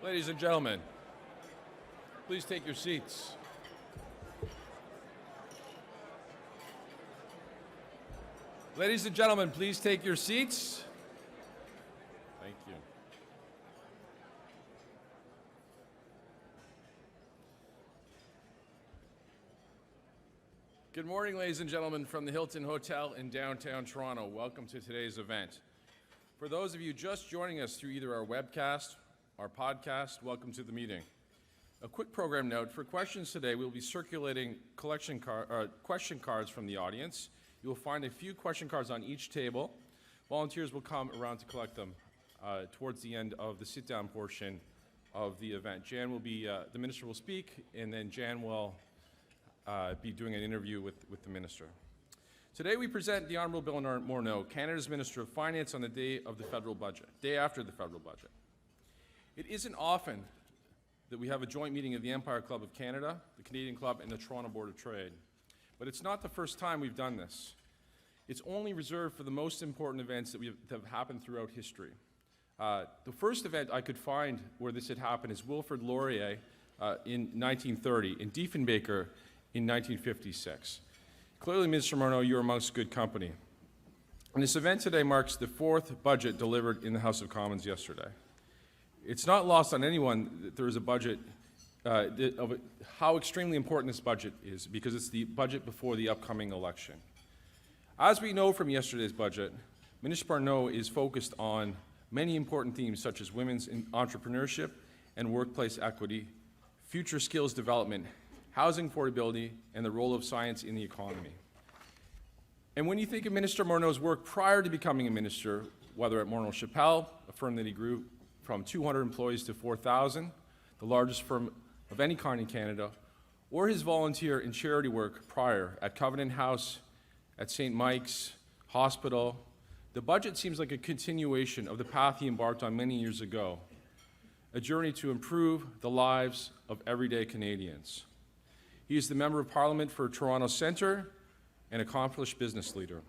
Ladies and gentlemen, please take your seats. Ladies and gentlemen, please take your seats. Thank you. Good morning, ladies and gentlemen, from the Hilton Hotel in downtown Toronto. Welcome to today's event. For those of you just joining us through either our webcast, our podcast, welcome to the meeting. A quick program note, for questions today, we'll be circulating question cards from the audience. You will find a few question cards on each table. Volunteers will come around to collect them towards the end of the sit-down portion of the event. Jan will be, the minister will speak, and then Jan will be doing an interview with the minister. Today we present the Honourable Bill Morneau, Canada's Minister of Finance, on the day of the federal budget, day after the federal budget. It isn't often that we have a joint meeting of the Empire Club of Canada, the Canadian Club, and the Toronto Board of Trade. But it's not the first time we've done this. It's only reserved for the most important events that have happened throughout history. The first event I could find where this had happened is Wilfrid Laurier in 1930, and Diefenbaker in 1956. Clearly, Minister Morneau, you're amongst good company. And this event today marks the fourth budget delivered in the House of Commons yesterday. It's not lost on anyone that there is a budget, of how extremely important this budget is, because it's the budget before the upcoming election. As we know from yesterday's budget, Minister Morneau is focused on many important themes such as women's entrepreneurship and workplace equity, future skills development, housing affordability, and the role of science in the economy. And when you think of Minister Morneau's work prior to becoming a minister, whether at Morneau Chappelle, a firm that he grew from 200 employees to 4,000, the largest firm of any kind in Canada, or his volunteer and charity work prior at Covenant House, at St. Mike's Hospital, the budget seems like a continuation of the path he embarked on many years ago, a journey to improve the lives of everyday Canadians. He is the Member of Parliament for Toronto Centre, an accomplished business leader.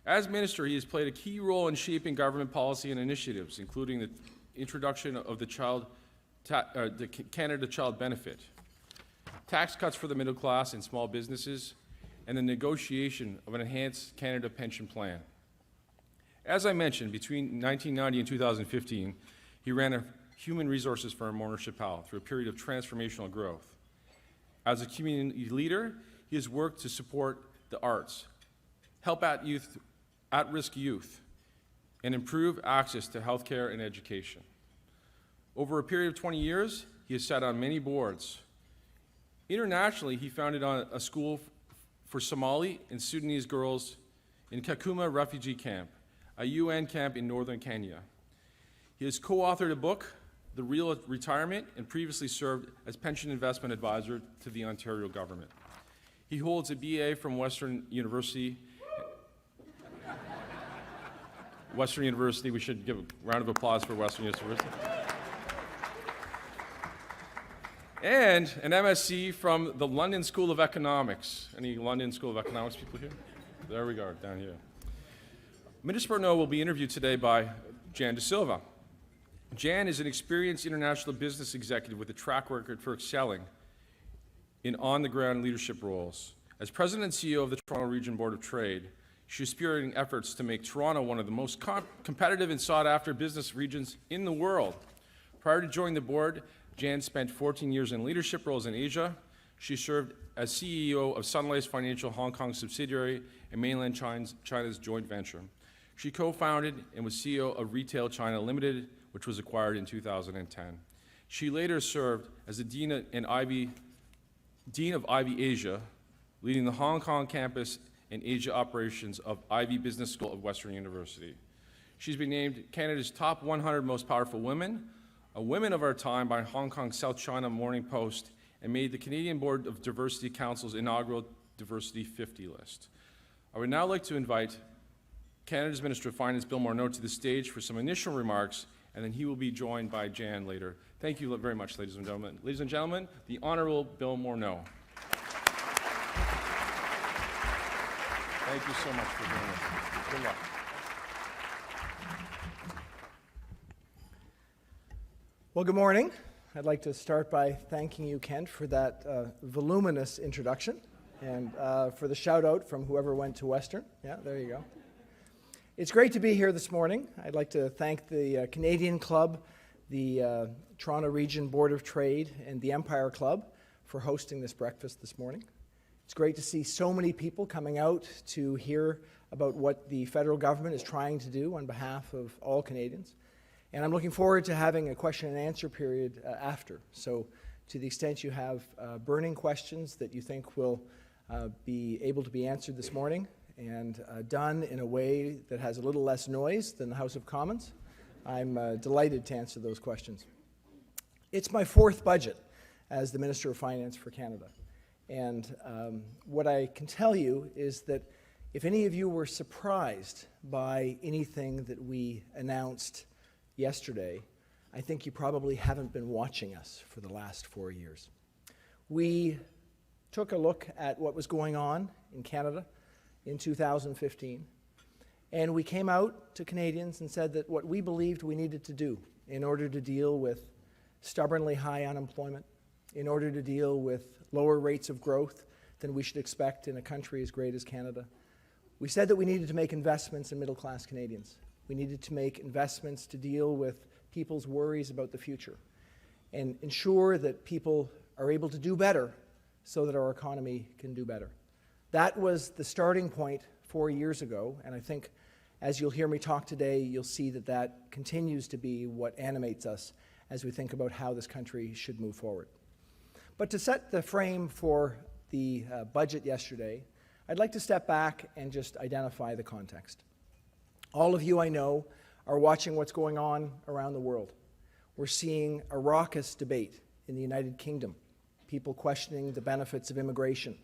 As Minister, he has played a key role in shaping government policy and initiatives, including the introduction of the Canada Child Benefit, tax cuts for the middle class and small businesses, and the negotiation of an enhanced Canada pension plan. As I mentioned, between 1990 and 2015, he ran a human resources firm, Morneau Chappelle, through a period of transformational growth. As a community leader, he has worked to support the arts, help at-risk youth, and improve access to healthcare and education. Over a period of 20 years, he has sat on many boards. Internationally, he founded a school for Somali and Sudanese girls in Kakuma refugee camp, a UN camp in northern Kenya. He has co-authored a book, The Real Retirement, and previously served as pension investment advisor to the Ontario government. He holds a BA from Western University. Western University, we should give a round of applause for Western University. And an MSc from the London School of Economics. Any London School of Economics people here? There we go, down here. Minister Morneau will be interviewed today by Janda Silva. Jan is an experienced international business executive with a track record for excelling in on-the-ground leadership roles. As President and CEO of the Toronto Region Board of Trade, she is spearheading efforts to make Toronto one of the most competitive and sought-after business regions in the world. Prior to joining the board, Jan spent 14 years in leadership roles in Asia. She served as CEO of Sunlight Financial Hong Kong subsidiary and mainland China's joint venture. She co-founded and was CEO of Retail China Limited, which was acquired in 2010. She later served as the Dean of Ivy Asia, leading the Hong Kong campus and Asia operations of Ivy Business School of Western University. She's been named Canada's top 100 most powerful women, a Women of Our Time by Hong Kong South China Morning Post, and made the Canadian Board of Diversity Council's inaugural Diversity 50 list. I would now like to invite Canada's Minister of Finance, Bill Morneau, to the stage for some initial remarks, and then he will be joined by Jan later. Thank you very much, ladies and gentlemen. Ladies and gentlemen, the Honourable Bill Morneau. Thank you so much for doing this. Good luck. Well, good morning. I'd like to start by thanking you, Kent, for that voluminous introduction and for the shout out from whoever went to Western. Yeah, there you go. It's great to be here this morning. I'd like to thank the Canadian Club, the Toronto Region Board of Trade, and the Empire Club for hosting this breakfast this morning. It's great to see so many people coming out to hear about what the federal government is trying to do on behalf of all Canadians. And I'm looking forward to having a question and answer period after. So to the extent you have burning questions that you think will be able to be answered this morning and done in a way that has a little less noise than the House of Commons, I'm delighted to answer those questions. It's my fourth budget as the Minister of Finance for Canada. And what I can tell you is that if any of you were surprised by anything that we announced yesterday, I think you probably haven't been watching us for the last 4 years. We took a look at what was going on in Canada in 2015, and we came out to Canadians and said that what we believed we needed to do in order to deal with stubbornly high unemployment, in order to deal with lower rates of growth than we should expect in a country as great as Canada, we said that we needed to make investments in middle-class Canadians. We needed to make investments to deal with people's worries about the future and ensure that people are able to do better so that our economy can do better. That was the starting point 4 years ago, and I think as you'll hear me talk today, you'll see that that continues to be what animates us as we think about how this country should move forward. But to set the frame for the budget yesterday, I'd like to step back and just identify the context. All of you, I know, are watching what's going on around the world. We're seeing a raucous debate in the United Kingdom, people questioning the benefits of immigration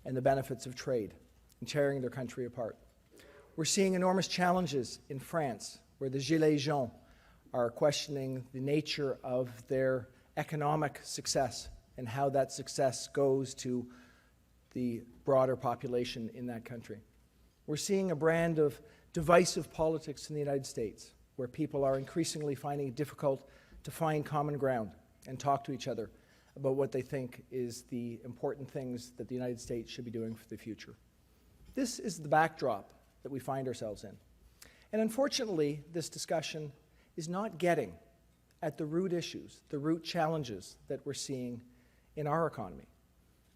and the benefits of trade and tearing their country apart. We're seeing enormous challenges in France, where the Gilets jaunes are questioning the nature of their economic success and how that success goes to the broader population in that country. We're seeing a brand of divisive politics in the United States, where people are increasingly finding it difficult to find common ground and talk to each other about what they think is the important things that the United States should be doing for the future. This is the backdrop that we find ourselves in. And unfortunately, this discussion is not getting at the root issues, the root challenges that we're seeing in our economy.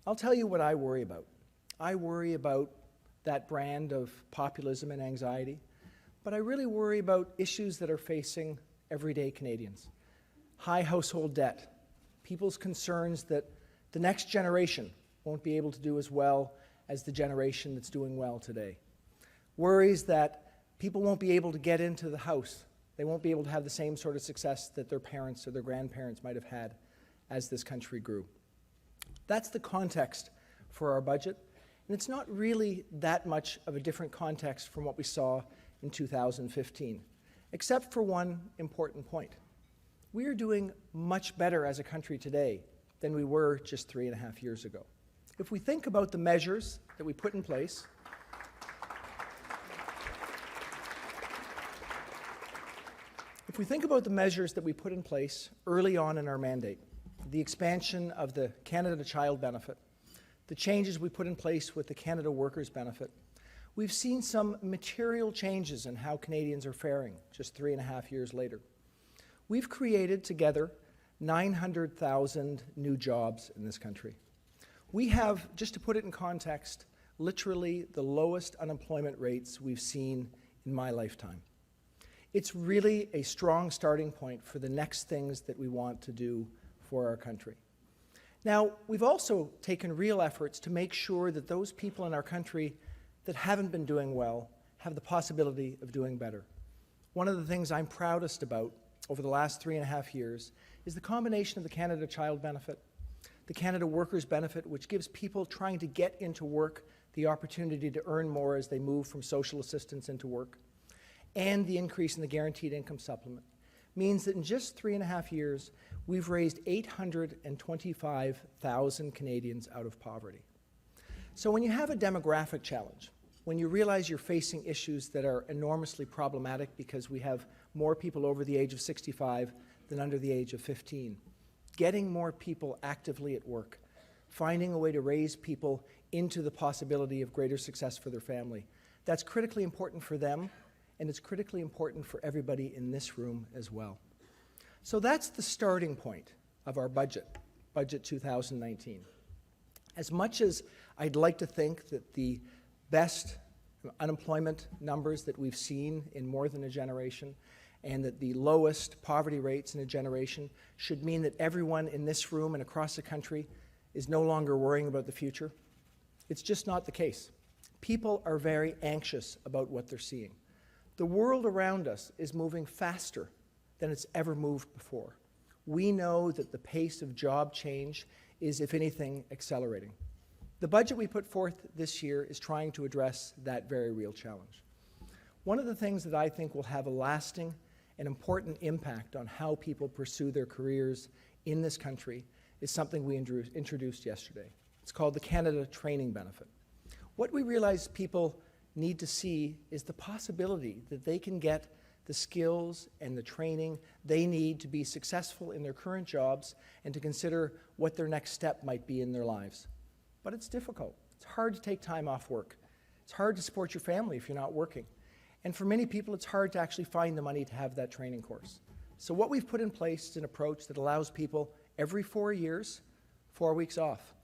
I'll tell you what I worry about. I worry about that brand of populism and anxiety, but I really worry about issues that are facing everyday Canadians. High household debt, people's concerns that the next generation won't be able to do as well as the generation that's doing well today. Worries that people won't be able to get into the house. They won't be able to have the same sort of success that their parents or their grandparents might have had as this country grew. That's the context for our budget. And it's not really that much of a different context from what we saw in 2015, except for one important point. We are doing much better as a country today than we were just 3.5 years ago. If we think about the measures that we put in place, early on in our mandate, the expansion of the Canada Child Benefit, the changes we put in place with the Canada Workers Benefit, we've seen some material changes in how Canadians are faring just 3.5 years later. We've created together 900,000 new jobs in this country. We have, just to put it in context, literally the lowest unemployment rates we've seen in my lifetime. It's really a strong starting point for the next things that we want to do for our country. Now, we've also taken real efforts to make sure that those people in our country that haven't been doing well have the possibility of doing better. One of the things I'm proudest about over the last 3.5 years is the combination of the Canada Child Benefit, the Canada Workers Benefit, which gives people trying to get into work the opportunity to earn more as they move from social assistance into work, and the increase in the Guaranteed Income Supplement, means that in just 3.5 years, we've raised 825,000 Canadians out of poverty. So when you have a demographic challenge, when you realize you're facing issues that are enormously problematic because we have more people over the age of 65 than under the age of 15, getting more people actively at work, finding a way to raise people into the possibility of greater success for their family. That's critically important for them, and it's critically important for everybody in this room as well. So that's the starting point of our budget, Budget 2019. As much as I'd like to think that the best unemployment numbers that we've seen in more than a generation, and that the lowest poverty rates in a generation should mean that everyone in this room and across the country is no longer worrying about the future, it's just not the case. People are very anxious about what they're seeing. The world around us is moving faster than it's ever moved before. We know that the pace of job change is, if anything, accelerating. The budget we put forth this year is trying to address that very real challenge. One of the things that I think will have a lasting and important impact on how people pursue their careers in this country is something we introduced yesterday. It's called the Canada Training Benefit. What we realize people need to see is the possibility that they can get the skills and the training they need to be successful in their current jobs and to consider what their next step might be in their lives. But it's difficult. It's hard to take time off work. It's hard to support your family if you're not working. And for many people, it's hard to actually find the money to have that training course. So what we've put in place is an approach that allows people every 4 years, 4 weeks off.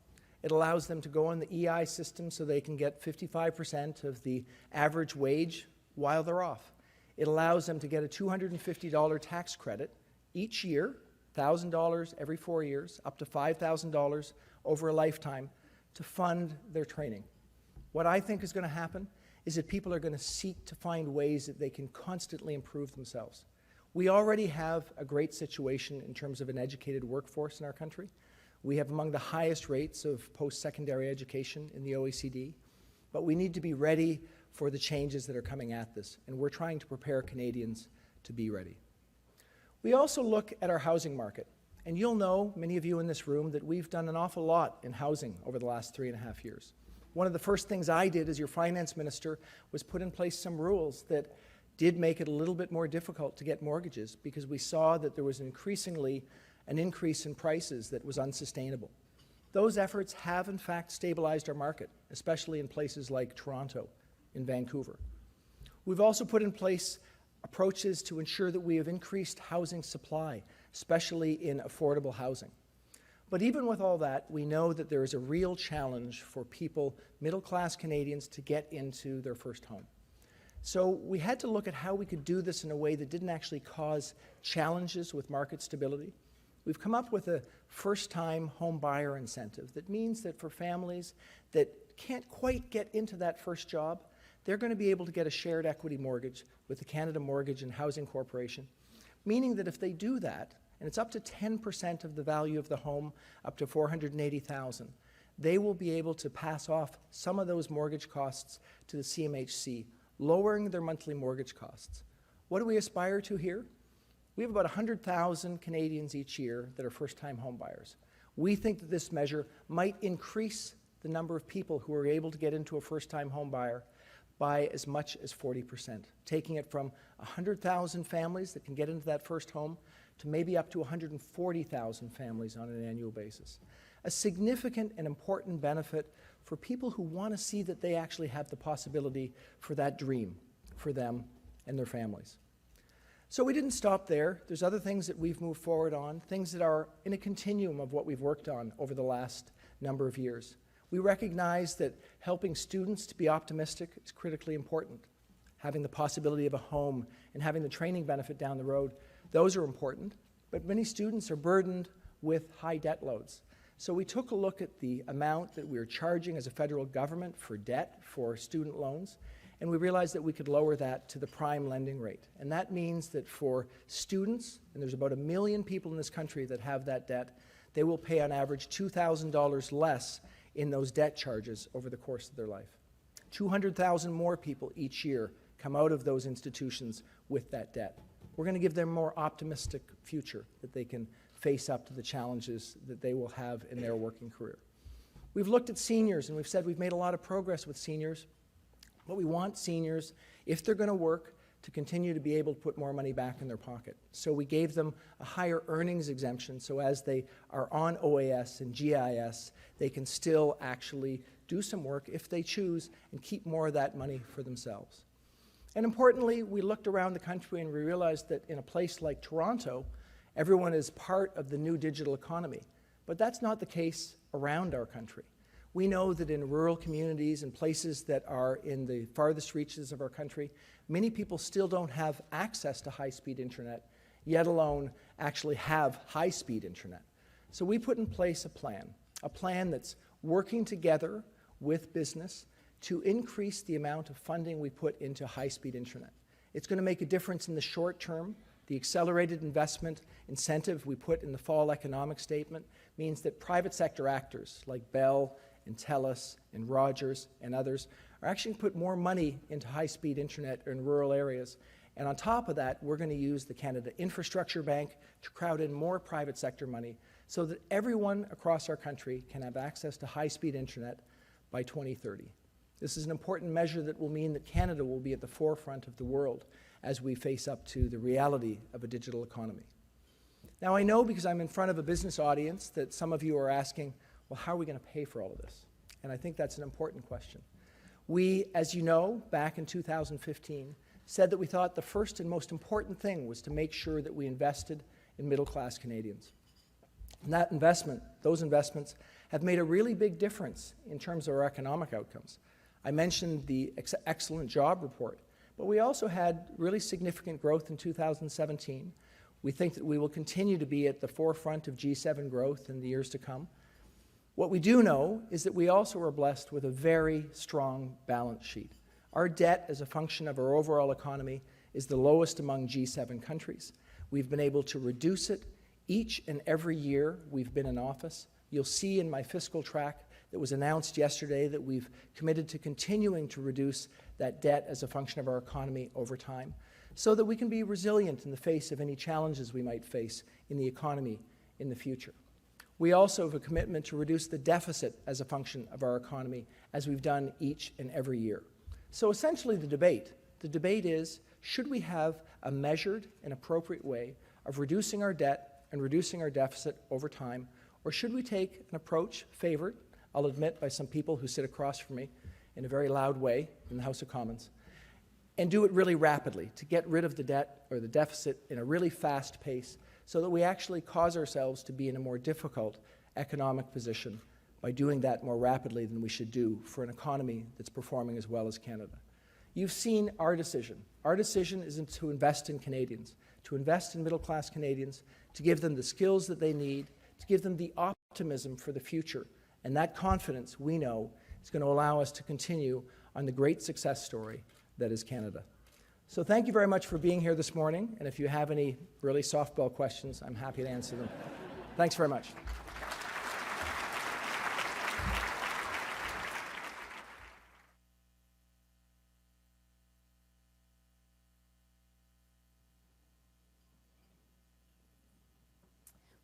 It allows them to go on the EI system so they can get 55% of the average wage while they're off. It allows them to get a $250 tax credit each year, $1,000 every 4 years, up to $5,000 over a lifetime to fund their training. What I think is going to happen is that people are going to seek to find ways that they can constantly improve themselves. We already have a great situation in terms of an educated workforce in our country. We have among the highest rates of post-secondary education in the OECD, but we need to be ready for the changes that are coming at this, and we're trying to prepare Canadians to be ready. We also look at our housing market, and you'll know, many of you in this room, that we've done an awful lot in housing over the last 3.5 years. One of the first things I did as your finance minister was put in place some rules that did make it a little bit more difficult to get mortgages because we saw that there was increasingly an increase in prices that was unsustainable. Those efforts have in fact stabilized our market, especially in places like Toronto, in Vancouver. We've also put in place approaches to ensure that we have increased housing supply, especially in affordable housing. But even with all that, we know that there is a real challenge for people, middle-class Canadians, to get into their first home. So we had to look at how we could do this in a way that didn't actually cause challenges with market stability. We've come up with a first-time home buyer incentive that means that for families that can't quite get into that first job, they're going to be able to get a shared equity mortgage with the Canada Mortgage and Housing Corporation, meaning that if they do that, and it's up to 10% of the value of the home, up to $480,000, they will be able to pass off some of those mortgage costs to the CMHC, lowering their monthly mortgage costs. What do we aspire to here? We have about 100,000 Canadians each year that are first-time home buyers. We think that this measure might increase the number of people who are able to get into a first-time home buyer by as much as 40%, taking it from 100,000 families that can get into that first home to maybe up to 140,000 families on an annual basis. A significant and important benefit for people who want to see that they actually have the possibility for that dream for them and their families. So we didn't stop there. There's other things that we've moved forward on, things that are in a continuum of what we've worked on over the last number of years. We recognize that helping students to be optimistic is critically important. Having the possibility of a home and having the training benefit down the road, those are important, but many students are burdened with high debt loads. So we took a look at the amount that we are charging as a federal government for debt for student loans, and we realized that we could lower that to the prime lending rate. And that means that for students, and there's about 1 million people in this country that have that debt, they will pay on average $2,000 less in those debt charges over the course of their life. 200,000 more people each year come out of those institutions with that debt. We're going to give them a more optimistic future that they can face up to the challenges that they will have in their working career. We've looked at seniors, and we've said we've made a lot of progress with seniors, but we want seniors, if they're going to work, to continue to be able to put more money back in their pocket. So we gave them a higher earnings exemption, so as they are on OAS and GIS, they can still actually do some work if they choose and keep more of that money for themselves. And importantly, we looked around the country and we realized that in a place like Toronto, everyone is part of the new digital economy. But that's not the case around our country. We know that in rural communities and places that are in the farthest reaches of our country, many people still don't have access to high-speed internet, yet alone actually have high-speed internet. So we put in place a plan that's working together with business to increase the amount of funding we put into high-speed internet. It's going to make a difference in the short term. The accelerated investment incentive we put in the fall economic statement means that private sector actors like Bell and TELUS and Rogers and others are actually put more money into high-speed internet in rural areas. And on top of that, we're going to use the Canada Infrastructure Bank to crowd in more private sector money so that everyone across our country can have access to high-speed internet by 2030. This is an important measure that will mean that Canada will be at the forefront of the world as we face up to the reality of a digital economy. Now, I know because I'm in front of a business audience that some of you are asking, well, how are we going to pay for all of this? And I think that's an important question. We, as you know, back in 2015, said that we thought the first and most important thing was to make sure that we invested in middle-class Canadians. And that investment, those investments, have made a really big difference in terms of our economic outcomes. I mentioned the excellent job report, but we also had really significant growth in 2017. We think that we will continue to be at the forefront of G7 growth in the years to come. What we do know is that we also are blessed with a very strong balance sheet. Our debt as a function of our overall economy is the lowest among G7 countries. We've been able to reduce it each and every year we've been in office. You'll see in my fiscal track that was announced yesterday that we've committed to continuing to reduce that debt as a function of our economy over time so that we can be resilient in the face of any challenges we might face in the economy in the future. We also have a commitment to reduce the deficit as a function of our economy, as we've done each and every year. So essentially the debate is, should we have a measured and appropriate way of reducing our debt and reducing our deficit over time, or should we take an approach favored, I'll admit, by some people who sit across from me in a very loud way in the House of Commons, and do it really rapidly to get rid of the debt or the deficit in a really fast pace so that we actually cause ourselves to be in a more difficult economic position by doing that more rapidly than we should do for an economy that's performing as well as Canada. You've seen our decision. Our decision is to invest in Canadians, to invest in middle-class Canadians, to give them the skills that they need, to give them the optimism for the future. And that confidence, we know, is going to allow us to continue on the great success story that is Canada. So thank you very much for being here this morning. And if you have any really softball questions, I'm happy to answer them. Thanks very much.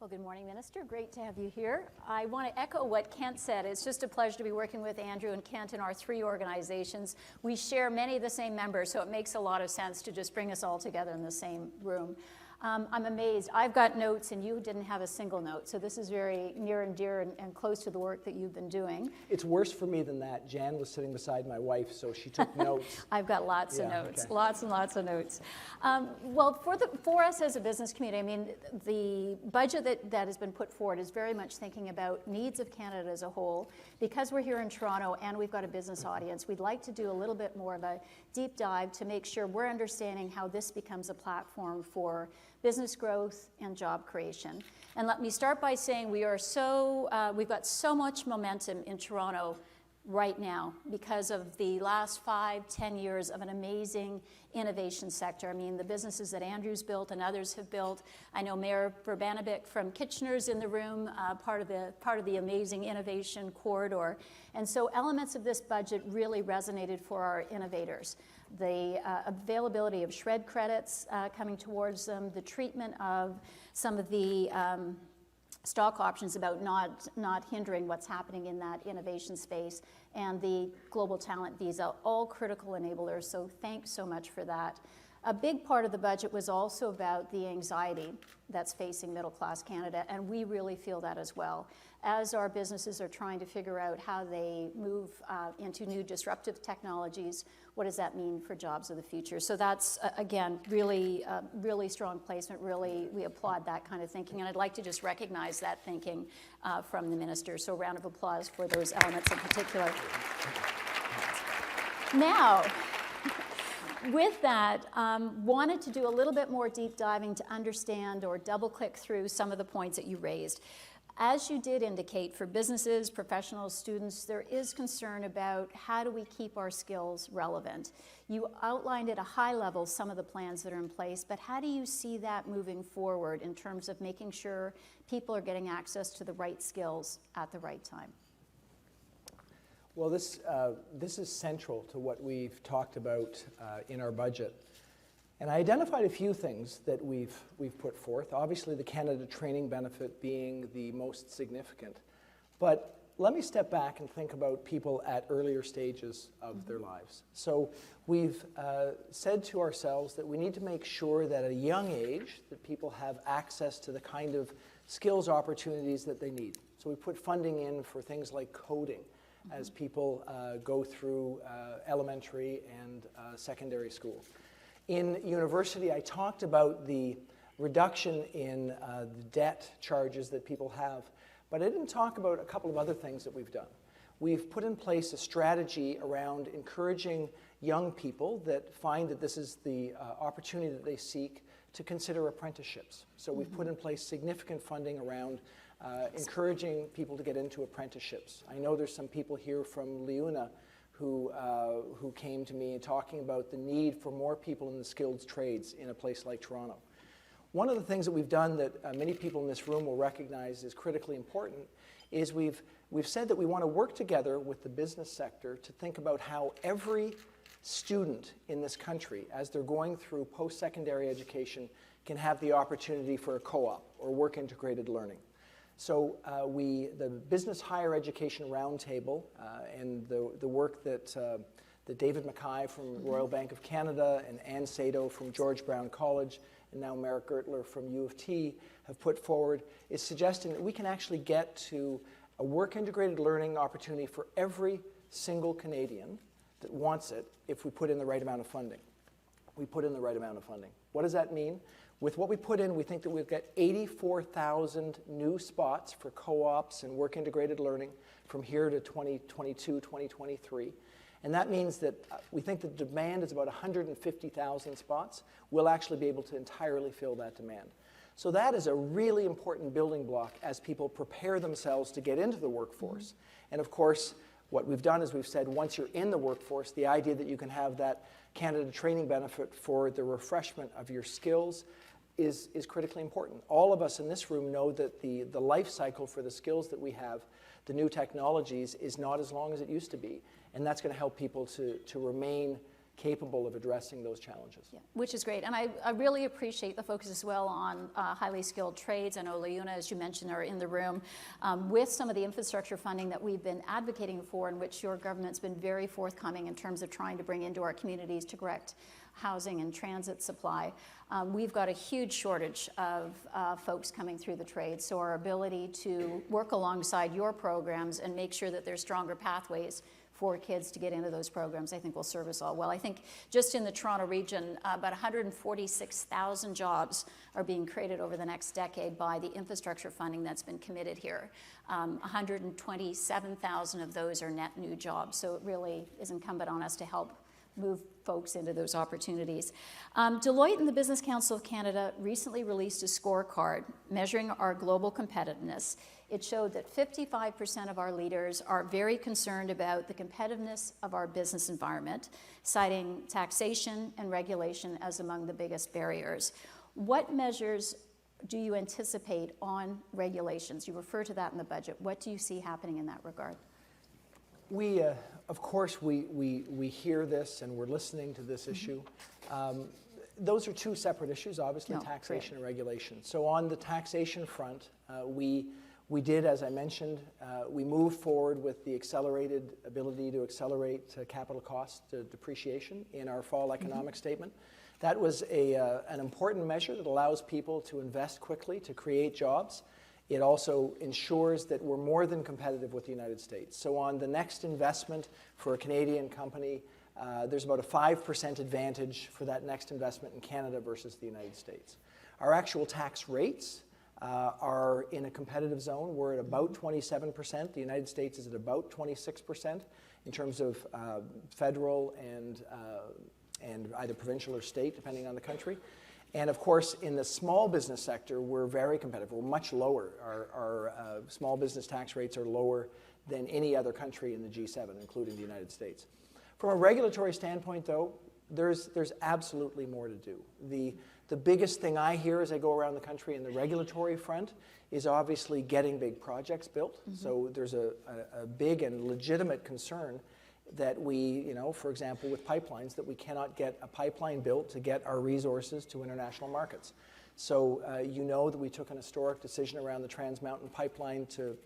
Well, good morning, Minister. Great to have you here. I want to echo what Kent said. It's just a pleasure to be working with Andrew and Kent in our three organizations. We share many of the same members, so it makes a lot of sense to just bring us all together in the same room. I'm amazed. I've got notes, and you didn't have a single note, so this is very near and dear and close to the work that you've been doing. It's worse for me than that. Jan was sitting beside my wife, so she took notes. I've got lots of notes, okay. Lots and lots of notes. Well, for us as a business community, I mean, the budget that has been put forward is very much thinking about needs of Canada as a whole. Because we're here in Toronto and we've got a business audience, we'd like to do a little bit more of a deep dive to make sure we're understanding how this becomes a platform for business growth and job creation. And let me start by saying we've got so much momentum in Toronto right now because of the last 5-10 years of an amazing innovation sector. I mean, the businesses that Andrew's built and others have built. I know Mayor Verbanovic from Kitchener's in the room, part of the amazing innovation corridor. And so elements of this budget really resonated for our innovators. The availability of shred credits coming towards them, the treatment of some of the stock options about not hindering what's happening in that innovation space, and the global talent visa, all critical enablers, so thanks so much for that. A big part of the budget was also about the anxiety that's facing middle-class Canada, and we really feel that as well. As our businesses are trying to figure out how they move into new disruptive technologies, what does that mean for jobs of the future? So that's, again, really strong placement. Really, we applaud that kind of thinking, and I'd like to just recognize that thinking from the minister. So a round of applause for those elements in particular. Now, with that, wanted to do a little bit more deep diving to understand or double click through some of the points that you raised. As you did indicate, for businesses, professionals, students, there is concern about how do we keep our skills relevant. You outlined at a high level some of the plans that are in place, but how do you see that moving forward in terms of making sure people are getting access to the right skills at the right time? Well, this is central to what we've talked about in our budget. And I identified a few things that we've put forth, obviously the Canada Training Benefit being the most significant. But let me step back and think about people at earlier stages of their lives. So we've said to ourselves that we need to make sure that at a young age that people have access to the kind of skills opportunities that they need. So we put funding in for things like coding as people go through elementary and secondary school. In university, I talked about the reduction in the debt charges that people have, but I didn't talk about a couple of other things that we've done. We've put in place a strategy around encouraging young people that find that this is the opportunity that they seek to consider apprenticeships. So we've put in place significant funding around encouraging people to get into apprenticeships. I know there's some people here from Leuna who came to me talking about the need for more people in the skilled trades in a place like Toronto. One of the things that we've done that many people in this room will recognize is critically important is we've said that we want to work together with the business sector to think about how every student in this country, as they're going through post-secondary education, can have the opportunity for a co-op or work-integrated learning. So the Business Higher Education Roundtable and the work that David Mackay from Royal Bank of Canada and Ann Sato from George Brown College and now Merrick Gertler from U of T have put forward is suggesting that we can actually get to a work-integrated learning opportunity for every single Canadian that wants it if we put in the right amount of funding. We put in the right amount of funding. What does that mean? With what we put in, we think that we'll get 84,000 new spots for co-ops and work-integrated learning from here to 2022, 2023. And that means that we think the demand is about 150,000 spots. We'll actually be able to entirely fill that demand. So that is a really important building block as people prepare themselves to get into the workforce. And of course, what we've done is we've said once you're in the workforce, the idea that you can have that Canada Training Benefit for the refreshment of your skills is critically important. All of us in this room know that the life cycle for the skills that we have, the new technologies, is not as long as it used to be. And that's going to help people to remain capable of addressing those challenges. Yeah, which is great. And I really appreciate the focus as well on highly skilled trades. I know Leuna, as you mentioned, are in the room with some of the infrastructure funding that we've been advocating for, in which your government's been very forthcoming in terms of trying to bring into our communities to correct housing and transit supply. We've got a huge shortage of folks coming through the trades, so our ability to work alongside your programs and make sure that there's stronger pathways for kids to get into those programs, I think will serve us all well. I think just in the Toronto region, about 146,000 jobs are being created over the next decade by the infrastructure funding that's been committed here. 127,000 of those are net new jobs, so it really is incumbent on us to help move folks into those opportunities. Deloitte and the Business Council of Canada recently released a scorecard measuring our global competitiveness. It showed that 55% of our leaders are very concerned about the competitiveness of our business environment, citing taxation and regulation as among the biggest barriers. What measures do you anticipate on regulations? You refer to that in the budget. What do you see happening in that regard? We, of course, we hear this and we're listening to this issue. Those are two separate issues, obviously, taxation and regulation. So on the taxation front, we did, as I mentioned, we moved forward with the accelerated ability to accelerate capital cost depreciation in our fall economic statement. That was an important measure that allows people to invest quickly, to create jobs. It also ensures that we're more than competitive with the United States. So on the next investment for a Canadian company, there's about a 5% advantage for that next investment in Canada versus the United States. Our actual tax rates are in a competitive zone. We're at about 27%. The United States is at about 26% in terms of federal and either provincial or state, depending on the country. And of course, in the small business sector, we're very competitive. We're much lower. Our small business tax rates are lower than any other country in the G7, including the United States. From a regulatory standpoint, though, there's absolutely more to do. The biggest thing I hear as I go around the country in the regulatory front is obviously getting big projects built. So there's a big and legitimate concern that we, for example, with pipelines, that we cannot get a pipeline built to get our resources to international markets. So that we took an historic decision around the Trans Mountain Pipeline to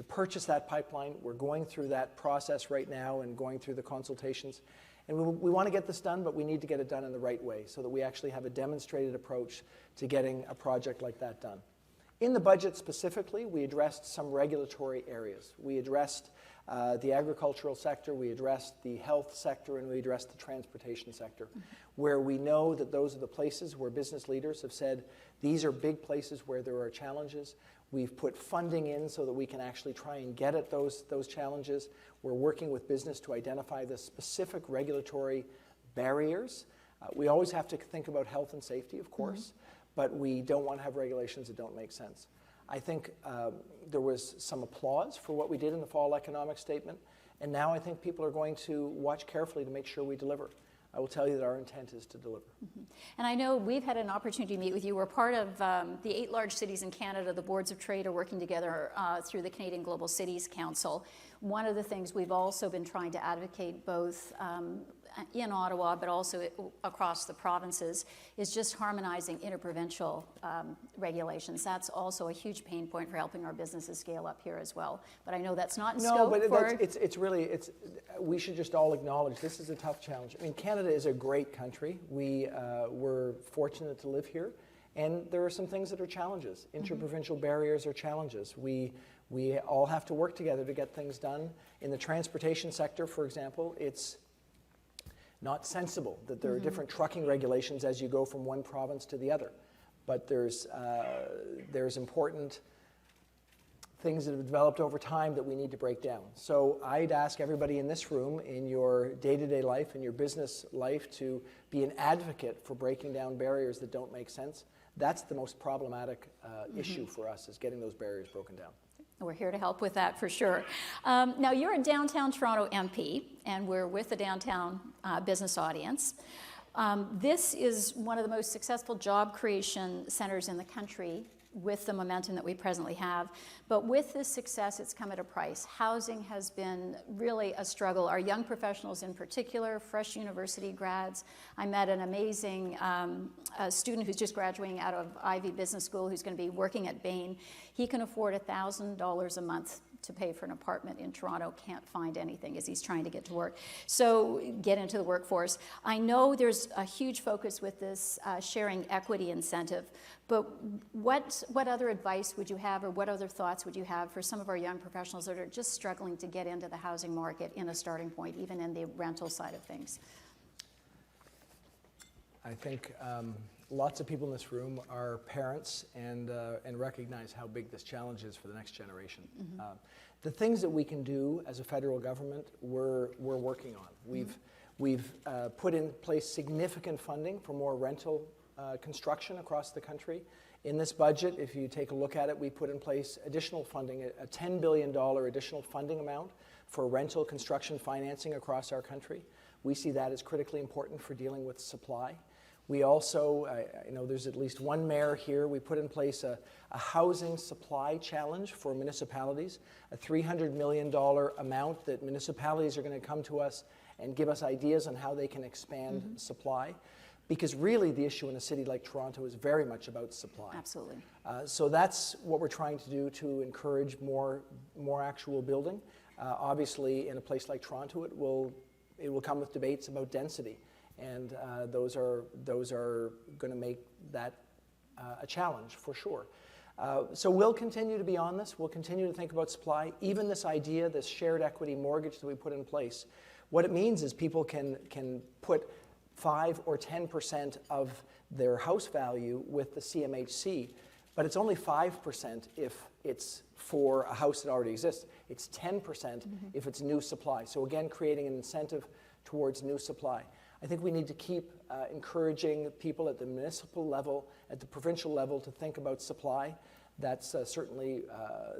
purchase that pipeline. We're going through that process right now and going through the consultations. And we want to get this done, but we need to get it done in the right way so that we actually have a demonstrated approach to getting a project like that done. In the budget specifically, we addressed some regulatory areas. We addressed the agricultural sector, we addressed the health sector, and we addressed the transportation sector, where we know that those are the places where business leaders have said, these are big places where there are challenges. We've put funding in so that we can actually try and get at those challenges. We're working with business to identify the specific regulatory barriers. We always have to think about health and safety, of course, but we don't want to have regulations that don't make sense. I think there was some applause for what we did in the fall economic statement, and now I think people are going to watch carefully to make sure we deliver. I will tell you that our intent is to deliver. And I know we've had an opportunity to meet with you. We're part of the 8 large cities in Canada. The boards of trade are working together through the Canadian Global Cities Council. One of the things we've also been trying to advocate both in Ottawa, but also across the provinces, is just harmonizing interprovincial regulations. That's also a huge pain point for helping our businesses scale up here as well. But I know that's not in scope for... We should just all acknowledge this is a tough challenge. I mean, Canada is a great country. We're fortunate to live here, and there are some things that are challenges. Interprovincial barriers are challenges. We all have to work together to get things done. In the transportation sector, for example, it's not sensible that there are different trucking regulations as you go from one province to the other. But there's important things that have developed over time that we need to break down. So I'd ask everybody in this room, in your day-to-day life, in your business life, to be an advocate for breaking down barriers that don't make sense. That's the most problematic issue for us, is getting those barriers broken down. We're here to help with that for sure. Now, you're a downtown Toronto MP, and we're with the downtown business audience. This is one of the most successful job creation centers in the country with the momentum that we presently have. But with this success, it's come at a price. Housing has been really a struggle. Our young professionals in particular, fresh university grads. I met an amazing student who's just graduating out of Ivey Business School who's going to be working at Bain. He can afford $1,000 a month to pay for an apartment in Toronto, can't find anything as he's trying to get to work. So get into the workforce. I know there's a huge focus with this sharing equity incentive, but what other advice would you have, or what other thoughts would you have for some of our young professionals that are just struggling to get into the housing market in a starting point, even in the rental side of things? I think lots of people in this room are parents and recognize how big this challenge is for the next generation. The things that we can do as a federal government, we're working on. We've put in place significant funding for more rental construction across the country. In this budget, if you take a look at it, we put in place additional funding, a $10 billion additional funding amount for rental construction financing across our country. We see that as critically important for dealing with supply. We also, I know there's at least one mayor here, we put in place a housing supply challenge for municipalities, a $300 million amount that municipalities are going to come to us and give us ideas on how they can expand supply. Because really the issue in a city like Toronto is very much about supply. Absolutely. So that's what we're trying to do to encourage more actual building. Obviously, in a place like Toronto, it will come with debates about density. And those are going to make that a challenge for sure. So we'll continue to be on this. We'll continue to think about supply. Even this idea, this shared equity mortgage that we put in place, what it means is people can put 5 or 10% of their house value with the CMHC, but it's only 5% if it's for a house that already exists. It's 10% if it's new supply. So again, creating an incentive towards new supply. I think we need to keep encouraging people at the municipal level, at the provincial level, to think about supply. That's certainly,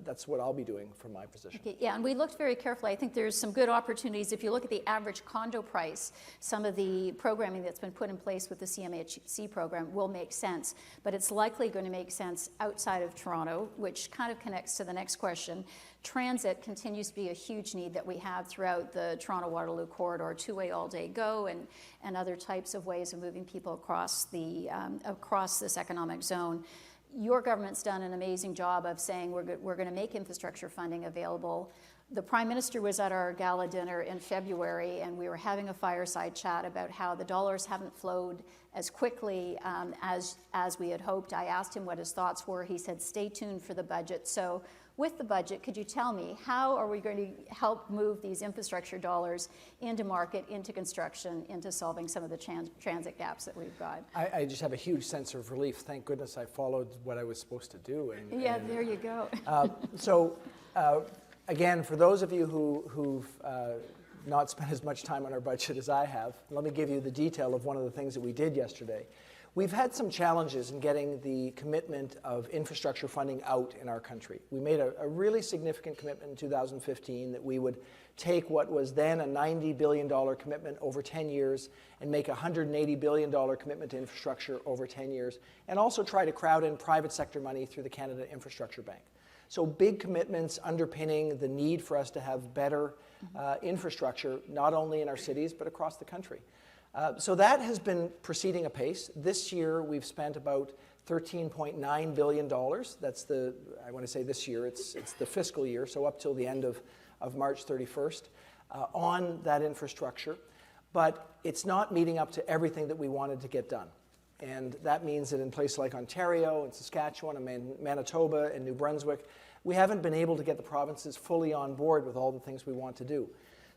that's what I'll be doing from my position. Okay, yeah, and we looked very carefully. I think there's some good opportunities. If you look at the average condo price, some of the programming that's been put in place with the CMHC program will make sense, but it's likely going to make sense outside of Toronto, which kind of connects to the next question. Transit continues to be a huge need that we have throughout the Toronto-Waterloo corridor, two-way all-day go and other types of ways of moving people across this economic zone. Your government's done an amazing job of saying we're going to make infrastructure funding available. The Prime Minister was at our gala dinner in February, and we were having a fireside chat about how the dollars haven't flowed as quickly as we had hoped. I asked him what his thoughts were. He said, stay tuned for the budget. So with the budget, could you tell me, how are we going to help move these infrastructure dollars into market, into construction, into solving some of the transit gaps that we've got? I just have a huge sense of relief. Thank goodness I followed what I was supposed to do. There you go. Again, for those of you who've not spent as much time on our budget as I have, let me give you the detail of one of the things that we did yesterday. We've had some challenges in getting the commitment of infrastructure funding out in our country. We made a really significant commitment in 2015 that we would take what was then a $90 billion commitment over 10 years and make a $180 billion commitment to infrastructure over 10 years, and also try to crowd in private sector money through the Canada Infrastructure Bank. So big commitments underpinning the need for us to have better infrastructure, not only in our cities, but across the country. So that has been proceeding apace. This year, we've spent about $13.9 billion. That's I want to say this year, it's the fiscal year, so up till the end of March 31st, on that infrastructure. But it's not meeting up to everything that we wanted to get done. And that means that in places like Ontario and Saskatchewan and Manitoba and New Brunswick, we haven't been able to get the provinces fully on board with all the things we want to do.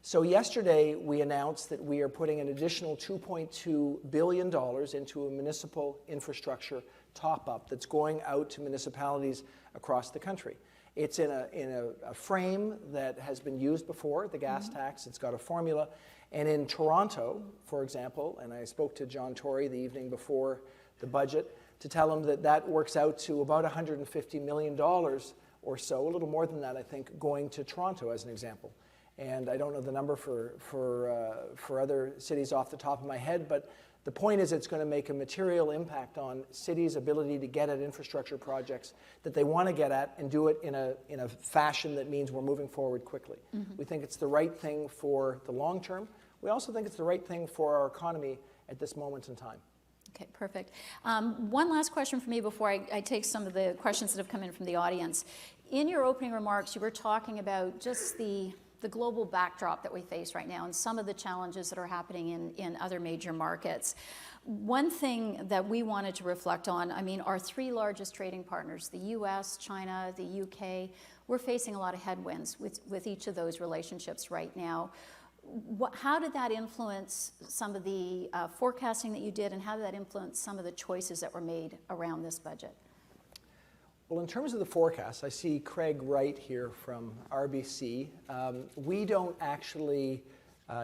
So yesterday, we announced that we are putting an additional $2.2 billion into a municipal infrastructure top-up that's going out to municipalities across the country. It's in a frame that has been used before, the gas tax. It's got a formula. And in Toronto, for example, and I spoke to John Tory the evening before the budget to tell him that that works out to about $150 million or so, a little more than that, I think, going to Toronto as an example. And I don't know the number for other cities off the top of my head, but the point is it's going to make a material impact on cities' ability to get at infrastructure projects that they want to get at and do it in a fashion that means we're moving forward quickly. We think it's the right thing for the long term. We also think it's the right thing for our economy at this moment in time. Okay, perfect. One last question for me before I take some of the questions that have come in from the audience. In your opening remarks, you were talking about just the global backdrop that we face right now and some of the challenges that are happening in other major markets. One thing that we wanted to reflect on, I mean, our three largest trading partners, the US, China, the UK, we're facing a lot of headwinds with each of those relationships right now. How did that influence some of the forecasting that you did, and how did that influence some of the choices that were made around this budget? Well, in terms of the forecast, I see Craig Wright here from RBC. We don't actually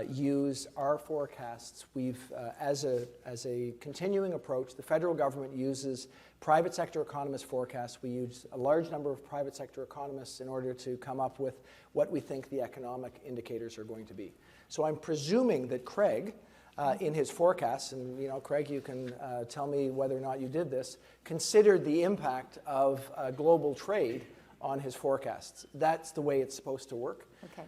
use our forecasts. We've, as a continuing approach, the federal government uses private sector economists' forecasts. We use a large number of private sector economists in order to come up with what we think the economic indicators are going to be. So I'm presuming that Craig, in his forecasts, and Craig, you can tell me whether or not you did this, considered the impact of global trade on his forecasts. That's the way it's supposed to work. Okay.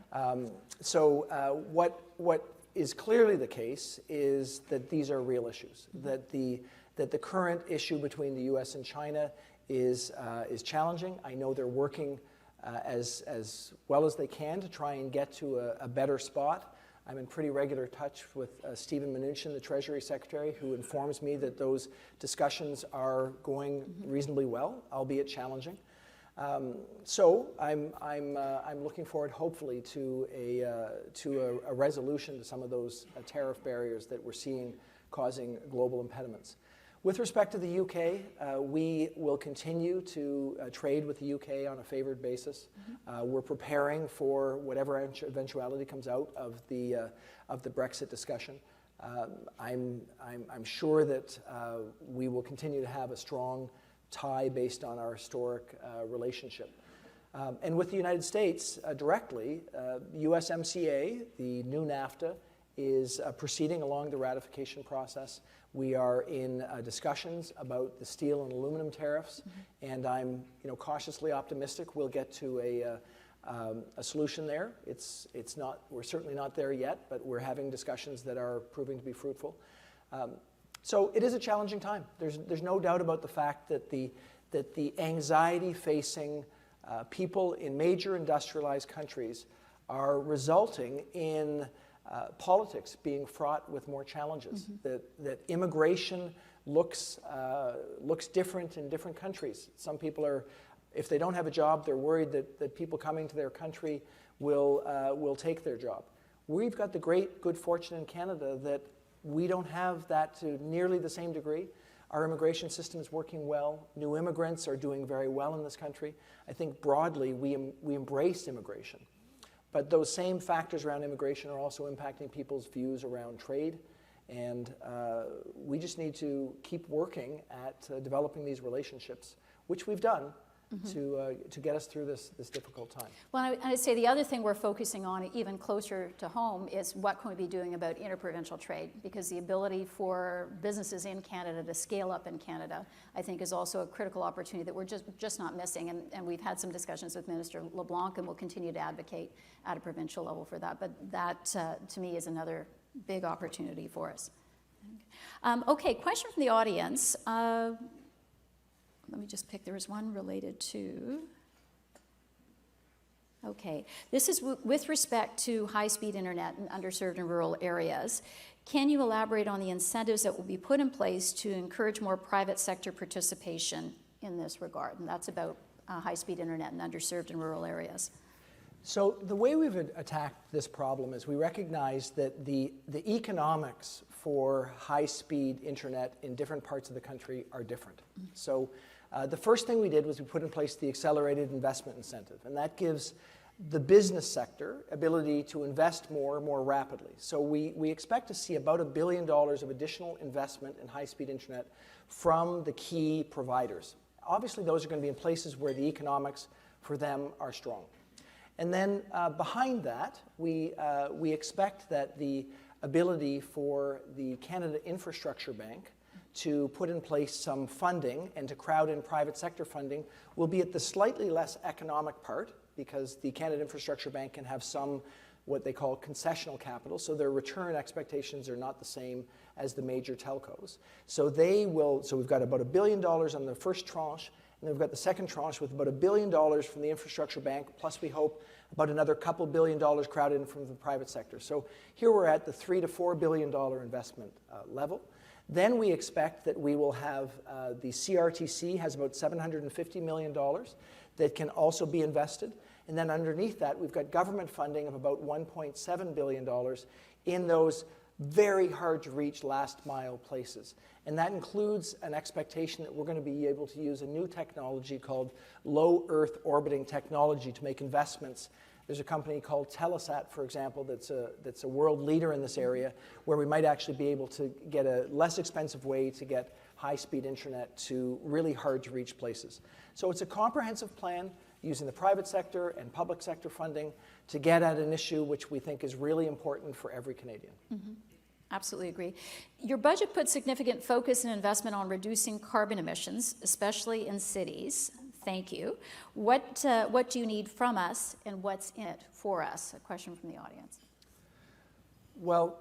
What is clearly the case is that these are real issues, that the current issue between the U.S. and China is challenging. I know they're working as well as they can to try and get to a better spot. I'm in pretty regular touch with Stephen Mnuchin, the Treasury Secretary, who informs me that those discussions are going reasonably well, albeit challenging. So I'm looking forward, hopefully, to a resolution to some of those tariff barriers that we're seeing causing global impediments. With respect to the UK, we will continue to trade with the UK on a favored basis. We're preparing for whatever eventuality comes out of the Brexit discussion. I'm sure that we will continue to have a strong tie based on our historic relationship. And with the United States directly, USMCA, the new NAFTA, is proceeding along the ratification process. We are in discussions about the steel and aluminum tariffs, and I'm cautiously optimistic we'll get to a solution there. We're certainly not there yet, but we're having discussions that are proving to be fruitful. So it is a challenging time. There's no doubt about the fact that the anxiety facing people in major industrialized countries are resulting in politics being fraught with more challenges. That immigration looks different in different countries. Some people are, if they don't have a job, they're worried that people coming to their country will take their job. We've got the great good fortune in Canada that we don't have that to nearly the same degree. Our immigration system is working well. New immigrants are doing very well in this country. I think broadly we embrace immigration. But those same factors around immigration are also impacting people's views around trade. And we just need to keep working at developing these relationships, which we've done, to get us through this difficult time. Well, I'd say the other thing we're focusing on even closer to home is what can we be doing about interprovincial trade, because the ability for businesses in Canada to scale up in Canada, I think, is also a critical opportunity that we're just not missing. And we've had some discussions with Minister LeBlanc, and we'll continue to advocate at a provincial level for that. But that, to me, is another big opportunity for us. Okay, question from the audience. Let me just pick, there was one related to, okay. This is with respect to high-speed internet in underserved and rural areas. Can you elaborate on the incentives that will be put in place to encourage more private sector participation in this regard? And that's about high-speed internet in underserved and rural areas. So the way we've attacked this problem is we recognize that the economics for high-speed internet in different parts of the country are different. So the first thing we did was we put in place the accelerated investment incentive, and that gives the business sector ability to invest more rapidly. So we expect to see about $1 billion of additional investment in high-speed internet from the key providers. Obviously, those are going to be in places where the economics for them are strong. And then behind that, we expect that the ability for the Canada Infrastructure Bank to put in place some funding and to crowd in private sector funding will be at the slightly less economic part, because the Canada Infrastructure Bank can have some what they call concessional capital, so their return expectations are not the same as the major telcos. So we've got about $1 billion on the first tranche, and then we've got the second tranche with about $1 billion from the Infrastructure Bank, plus we hope about another couple $1 billion crowded in from the private sector. So here we're at the $3 to $4 billion investment level. Then we expect that we will have the CRTC has about $750 million that can also be invested. And then underneath that, we've got government funding of about $1.7 billion in those very hard to reach last mile places. And that includes an expectation that we're going to be able to use a new technology called low Earth orbiting technology to make investments. There's a company called Telesat, for example, that's a world leader in this area, where we might actually be able to get a less expensive way to get high-speed internet to really hard-to-reach places. So it's a comprehensive plan using the private sector and public sector funding to get at an issue which we think is really important for every Canadian. Absolutely agree. Your budget puts significant focus and investment on reducing carbon emissions, especially in cities. Thank you. What do you need from us, and what's in it for us? A question from the audience. Well,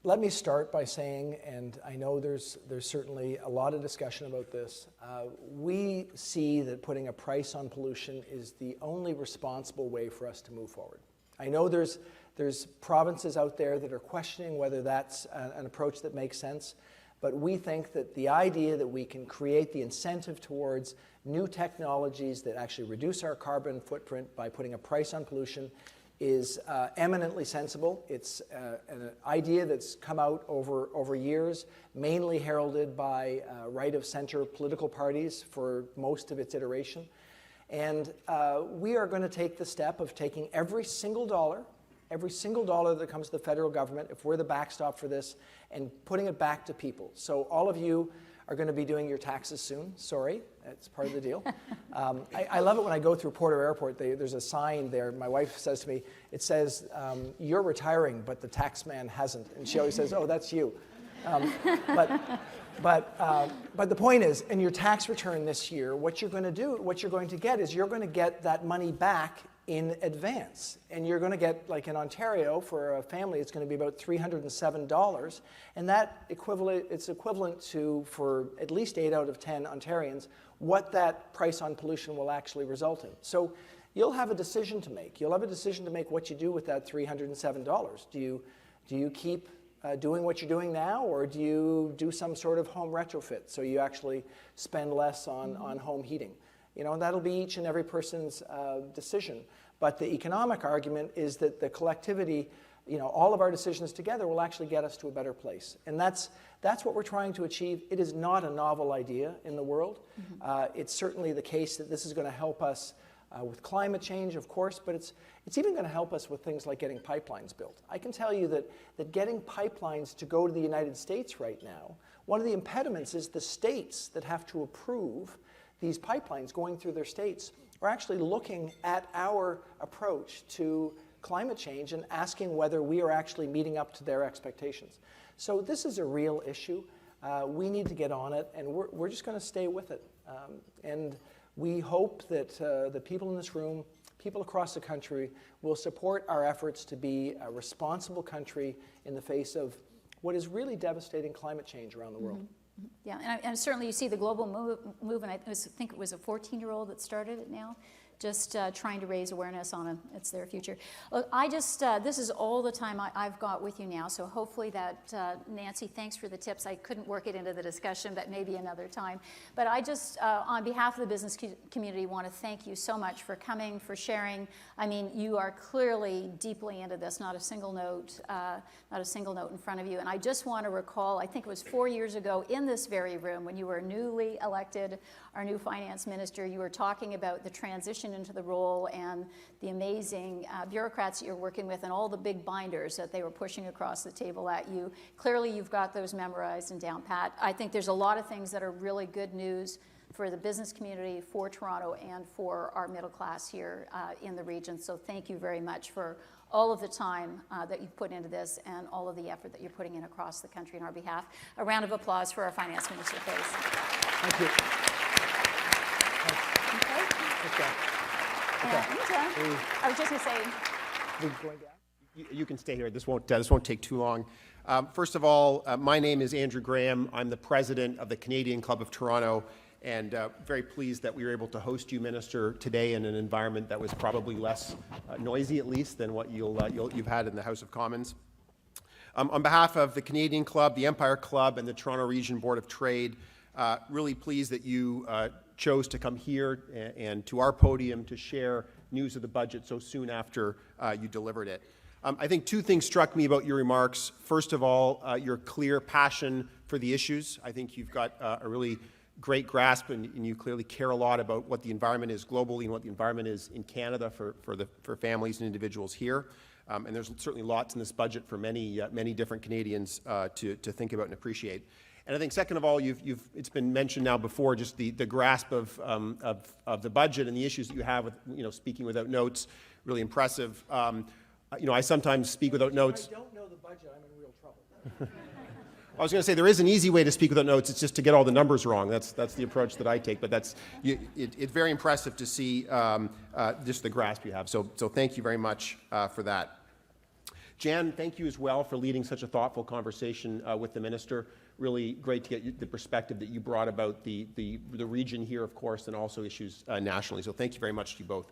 let me start by saying, and I know there's certainly a lot of discussion about this, we see that putting a price on pollution is the only responsible way for us to move forward. I know there's There's provinces out there that are questioning whether that's an approach that makes sense. But we think that the idea that we can create the incentive towards new technologies that actually reduce our carbon footprint by putting a price on pollution is eminently sensible. It's an idea that's come out over years, mainly heralded by right-of-center political parties for most of its iteration. And we are going to take the step of taking every single dollar that comes to the federal government, if we're the backstop for this, and putting it back to people. So all of you are going to be doing your taxes soon. Sorry, that's part of the deal. I love it when I go through Porter Airport. There's a sign there. My wife says to me, it says, "You're retiring, but the tax man hasn't." And she always says, "Oh, that's you." But the point is, in your tax return this year, what you're going to get is you're going to get that money back in advance. And you're going to get, like in Ontario, for a family, it's going to be about $307. And it's equivalent to, for at least 8 out of 10 Ontarians, what that price on pollution will actually result in. So you'll have a decision to make. You'll have a decision to make what you do with that $307. Do you keep doing what you're doing now, or do you do some sort of home retrofit so you actually spend less on home heating? You know, that'll be each and every person's decision. But the economic argument is that the collectivity, you know, all of our decisions together will actually get us to a better place. And that's what we're trying to achieve. It is not a novel idea in the world. It's certainly the case that this is going to help us with climate change, of course, but it's even going to help us with things like getting pipelines built. I can tell you that getting pipelines to go to the United States right now, one of the impediments is the states that have to approve these pipelines going through their states are actually looking at our approach to climate change and asking whether we are actually meeting up to their expectations. So this is a real issue. We need to get on it, and we're just going to stay with it. And we hope that the people in this room, people across the country, will support our efforts to be a responsible country in the face of what is really devastating climate change around the world. Yeah, and certainly you see the global movement. I think it was a 14-year-old that started it now, just trying to raise awareness on it's their future. Look, this is all the time I've got with you now, so hopefully that, Nancy, thanks for the tips. I couldn't work it into the discussion, but maybe another time. But I just, on behalf of the business community, want to thank you so much for coming, for sharing. I mean, you are clearly deeply into this, not a single note in front of you. And I just want to recall, I think it was 4 years ago in this very room, when you were newly elected, our new finance minister, you were talking about the transition into the role and the amazing bureaucrats that you're working with and all the big binders that they were pushing across the table at you. Clearly, you've got those memorized and down pat. I think there's a lot of things that are really good news for the business community, for Toronto, and for our middle class here in the region. So thank you very much for all of the time that you've put into this and all of the effort that you're putting in across the country on our behalf. A round of applause for our finance minister, please. Thank you. Okay. I was just going to say. You can stay here. This won't take too long. First of all, my name is Andrew Graham. I'm the president of the Canadian Club of Toronto, and very pleased that we were able to host you, Minister, today in an environment that was probably less noisy, at least, than what you've had in the House of Commons. On behalf of the Canadian Club, the Empire Club, and the Toronto Region Board of Trade, really pleased that you chose to come here and to our podium to share news of the budget so soon after you delivered it. I think two things struck me about your remarks. First of all, your clear passion for the issues. I think you've got a really great grasp, and you clearly care a lot about what the environment is globally and what the environment is in Canada for families and individuals here. And there's certainly lots in this budget for many different Canadians to think about and appreciate. And I think, second of all, it's been mentioned now before, just the grasp of the budget and the issues that you have with, speaking without notes, really impressive. I sometimes speak without notes. If I don't know the budget, I'm in real trouble. I was going to say there is an easy way to speak without notes. It's just to get all the numbers wrong. That's the approach that I take. But it's very impressive to see just the grasp you have. So thank you very much for that. Jan, thank you as well for leading such a thoughtful conversation with the minister. Really great to get the perspective that you brought about the region here, of course, and also issues nationally. So thank you very much to you both.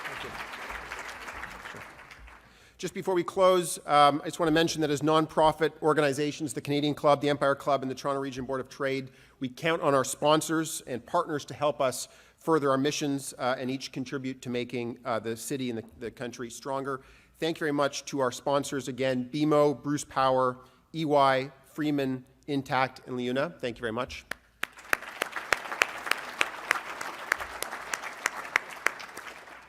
Thank you. Just before we close, I just want to mention that as nonprofit organizations, the Canadian Club, the Empire Club, and the Toronto Region Board of Trade, we count on our sponsors and partners to help us further our missions and each contribute to making the city and the country stronger. Thank you very much to our sponsors again, BMO, Bruce Power, EY, Freeman, Intact, and Leuna. Thank you very much.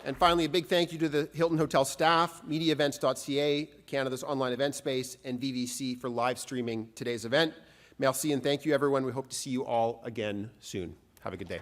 And finally, a big thank you to the Hilton Hotel staff, mediaevents.ca, Canada's online event space, and VVC for live streaming today's event. Merci and thank you, everyone. We hope to see you all again soon. Have a good day.